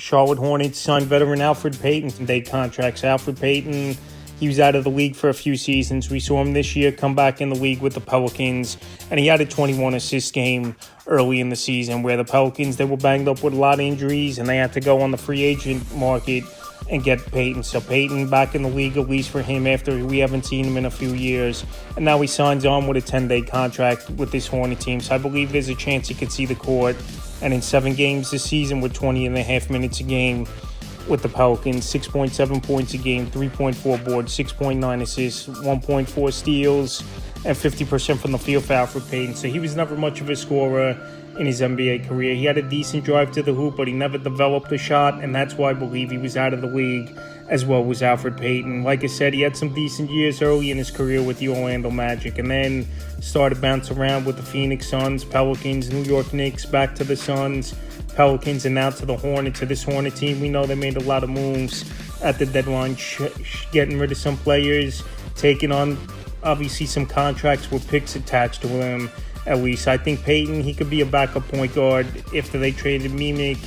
Charlotte Hornets signed veteran Elfrid Payton to day contracts. Elfrid Payton, he was out of the league for a few seasons. We saw him this year come back in the league with the Pelicans, and he had a 21-assist game early in the season where the Pelicans, they were banged up with a lot of injuries, and they had to go on the free agent market and get Payton. So Payton back in the league, at least for him, after we haven't seen him in a few years. And now he signs on with a 10-day contract with this Hornet team. So I believe there's a chance he could see the court. And in 7 games this season with 20.5 minutes a game with the Pelicans, 6.7 points a game, 3.4 boards, 6.9 assists, 1.4 steals, and 50% from the field for Elfrid Payton. So he was never much of a scorer in his NBA career. He had a decent drive to the hoop, but he never developed a shot, and that's why I believe he was out of the league, as well was Elfrid Payton. Like I said, he had some decent years early in his career with the Orlando Magic, and then started bouncing around with the Phoenix Suns, Pelicans, New York Knicks, back to the Suns, Pelicans, and now to the Hornets. To this Hornet team, we know they made a lot of moves at the deadline, getting rid of some players, taking on, obviously, some contracts with picks attached to him. At least I think Payton, he could be a backup point guard after they traded Mimic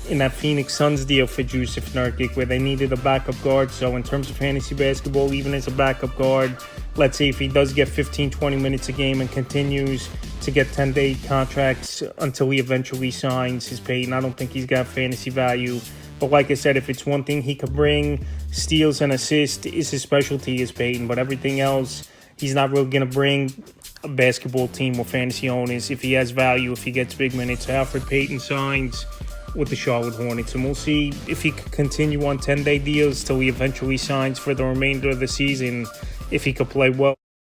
in that Phoenix Suns deal for Jusuf Nurkic, where they needed a backup guard. So in terms of fantasy basketball, even as a backup guard, let's say if he does get 15-20 minutes a game and continues to get 10-day contracts until he eventually signs his Payton, I don't think he's got fantasy value. But like I said, if it's one thing he could bring, steals and assists is his specialty, is Payton. But everything else, he's not really going to bring a basketball team or fantasy owners if he has value, if he gets big minutes. Elfrid Payton signs with the Charlotte Hornets, and we'll see if he can continue on 10-day deals till he eventually signs for the remainder of the season, if he could play well.